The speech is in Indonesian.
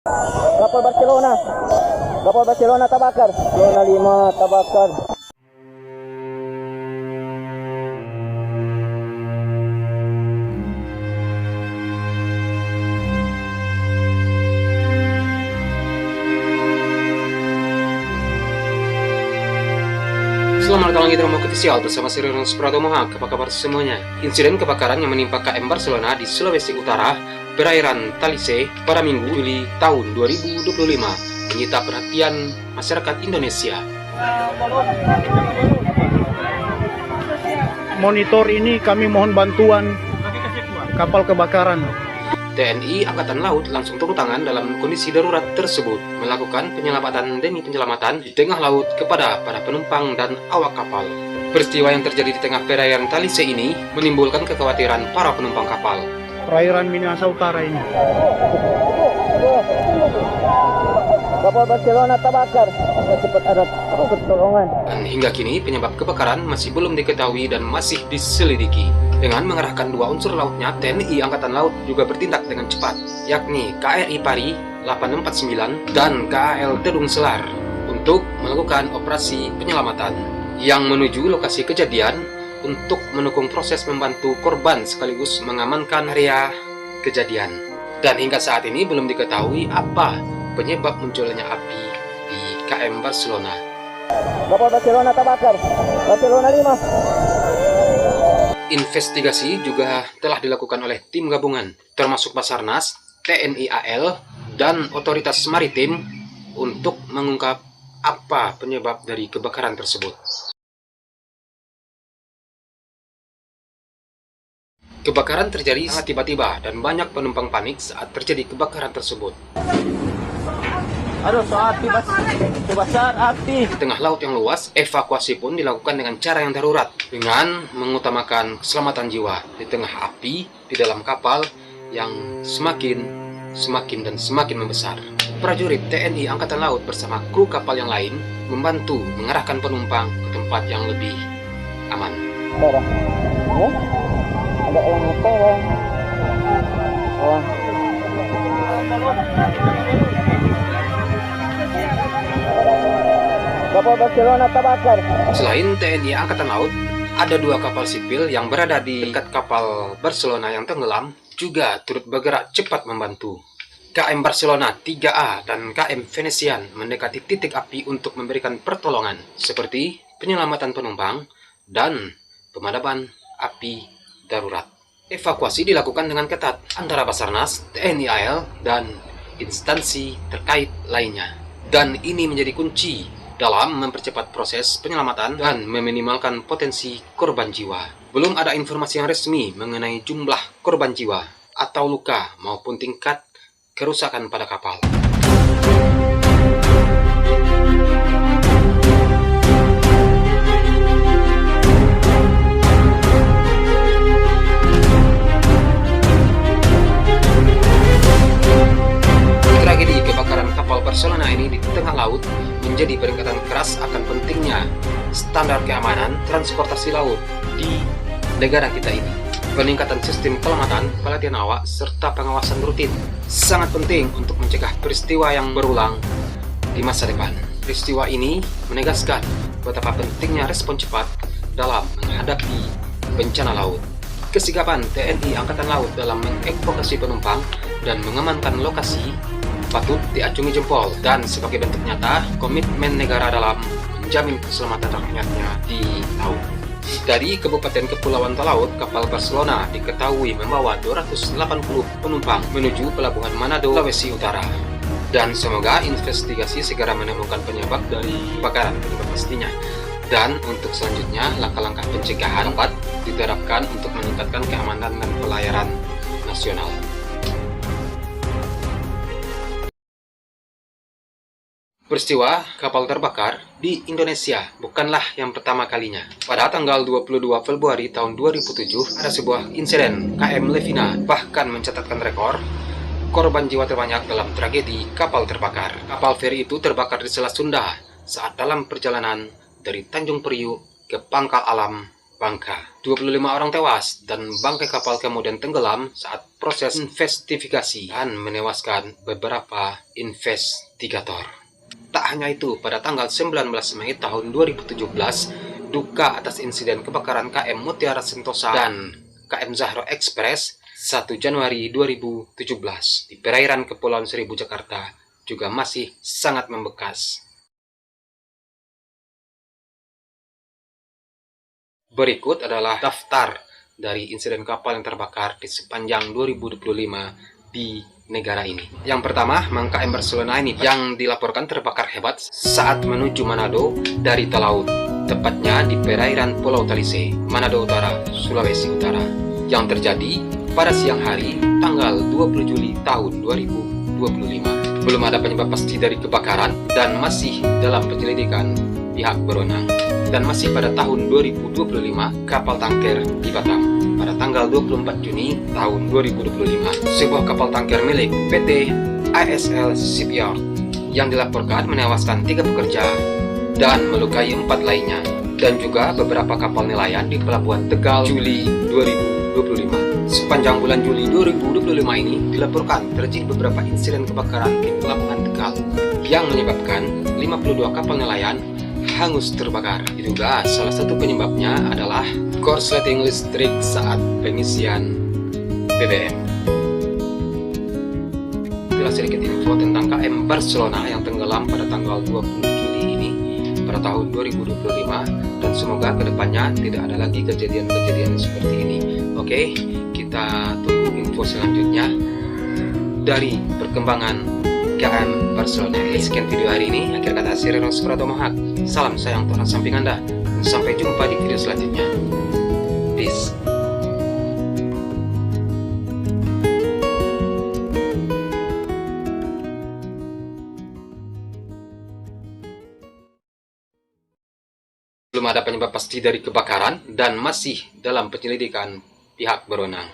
Kapal Barcelona. Kapal Barcelona terbakar. Barcelona 5 terbakar. Selamat datang di drama official bersama Sri Ronald Pratomoha. Apa kabar semuanya? Insiden kebakaran yang menimpa KM Barcelona di Sulawesi Utara, perairan Talise pada Minggu Juli tahun 2025 menyita perhatian masyarakat Indonesia. Monitor ini kami mohon bantuan kapal kebakaran. TNI Angkatan Laut langsung turun tangan dalam kondisi darurat tersebut, melakukan penyelamatan demi penyelamatan di tengah laut kepada para penumpang dan awak kapal. Peristiwa yang terjadi di tengah perairan Talise ini menimbulkan kekhawatiran para penumpang kapal. Perairan Minahasa Utara ini. Kapal Barcelona terbakar. Cepat ada pertolongan. Dan hingga kini penyebab kebakaran masih belum diketahui dan masih diselidiki. Dengan mengerahkan 2 unsur lautnya, TNI Angkatan Laut juga bertindak dengan cepat, yakni KRI Pari 849 dan KAL Dedung Selar untuk melakukan operasi penyelamatan yang menuju lokasi kejadian untuk mendukung proses membantu korban sekaligus mengamankan area kejadian. Dan hingga saat ini belum diketahui apa penyebab munculnya api di KM Barcelona. Kapal Barcelona terbakar. Barcelona 5. Investigasi juga telah dilakukan oleh tim gabungan, termasuk Basarnas, TNI AL, dan otoritas maritim untuk mengungkap apa penyebab dari kebakaran tersebut. Kebakaran terjadi sangat tiba-tiba dan banyak penumpang panik saat terjadi kebakaran tersebut. Aduh, api besar api. Di tengah laut yang luas, evakuasi pun dilakukan dengan cara yang darurat, dengan mengutamakan keselamatan jiwa di tengah api di dalam kapal yang semakin membesar. Prajurit TNI Angkatan Laut bersama kru kapal yang lain membantu mengarahkan penumpang ke tempat yang lebih aman. Ada yang tolong. Kapal Barcelona terbakar. Selain TNI Angkatan Laut, ada 2 kapal sipil yang berada di dekat kapal Barcelona yang tenggelam juga turut bergerak cepat membantu. KM Barcelona 3A dan KM Venetian mendekati titik api untuk memberikan pertolongan seperti penyelamatan penumpang dan pemadaman api darurat. Evakuasi dilakukan dengan ketat antara Basarnas, TNI AL, dan instansi terkait lainnya. Dan ini menjadi kunci dalam mempercepat proses penyelamatan dan meminimalkan potensi korban jiwa. Belum ada informasi yang resmi mengenai jumlah korban jiwa atau luka maupun tingkat kerusakan pada kapal. Tragedi kebakaran kapal Barcelona ini di tengah laut menjadi peringatan keras akan pentingnya standar keamanan transportasi laut di negara kita ini. Peningkatan sistem keselamatan, pelatihan awak, serta pengawasan rutin sangat penting untuk mencegah peristiwa yang berulang di masa depan. Peristiwa ini menegaskan betapa pentingnya respon cepat dalam menghadapi bencana laut. Kesigapan TNI Angkatan Laut dalam mengevakuasi penumpang dan mengamankan lokasi patut diacungi jempol, dan sebagai bentuk nyata komitmen negara dalam menjamin keselamatan rakyatnya di laut. Dari Kabupaten Kepulauan Talaut, kapal Barcelona diketahui membawa 280 penumpang menuju Pelabuhan Manado, Sulawesi Utara. Dan semoga investigasi segera menemukan penyebab dari kebakaran, penyebab pastinya. Dan untuk selanjutnya, langkah-langkah pencegahan dapat diterapkan untuk meningkatkan keamanan dan pelayaran nasional. Peristiwa kapal terbakar di Indonesia bukanlah yang pertama kalinya. Pada tanggal 22 Februari tahun 2007, ada sebuah insiden KM Levina bahkan mencatatkan rekor korban jiwa terbanyak dalam tragedi kapal terbakar. Kapal feri itu terbakar di Selat Sunda saat dalam perjalanan dari Tanjung Priuk ke Pangkal Alam, Bangka. 25 orang tewas dan bangkai kapal kemudian tenggelam saat proses investigasi dan menewaskan beberapa investigator. Tak hanya itu, pada tanggal 19 Mei tahun 2017, duka atas insiden kebakaran KM Mutiara Sentosa dan KM Zahro Express 1 Januari 2017 di perairan Kepulauan Seribu, Jakarta juga masih sangat membekas. Berikut adalah daftar dari insiden kapal yang terbakar di sepanjang 2025 di negara ini. Yang pertama, KM Barcelona ini yang dilaporkan terbakar hebat saat menuju Manado dari Talaut, tepatnya di perairan Pulau Talise, Manado Utara, Sulawesi Utara, yang terjadi pada siang hari tanggal 20 Juli tahun 2025. Belum ada penyebab pasti dari kebakaran dan masih dalam penyelidikan pihak berwenang. Dan masih pada tahun 2025, kapal tanker di Batam. Pada tanggal 24 Juni tahun 2025, sebuah kapal tanker milik PT ISL Shipyard yang dilaporkan menewaskan 3 pekerja dan melukai 4 lainnya, dan juga beberapa kapal nelayan di Pelabuhan Tegal Juli 2025. Sepanjang bulan Juli 2025 ini dilaporkan terjadi beberapa insiden kebakaran di Pelabuhan Tegal yang menyebabkan 52 kapal nelayan hangus terbakar. Diduga salah satu penyebabnya adalah korsleting listrik saat pengisian BBM. Itulah sedikit info tentang KM Barcelona yang tenggelam pada tanggal 20 Juli ini pada tahun 2025, dan semoga kedepannya tidak ada lagi kejadian-kejadian seperti ini. Oke, kita tunggu info selanjutnya dari perkembangan KM Barcelona. Sekian video hari ini. Akhir kata, Sireno Mahak. Salam sayang Tuhan samping Anda. Dan sampai jumpa di video selanjutnya. Peace. Belum ada penyebab pasti dari kebakaran dan masih dalam penyelidikan pihak berwenang.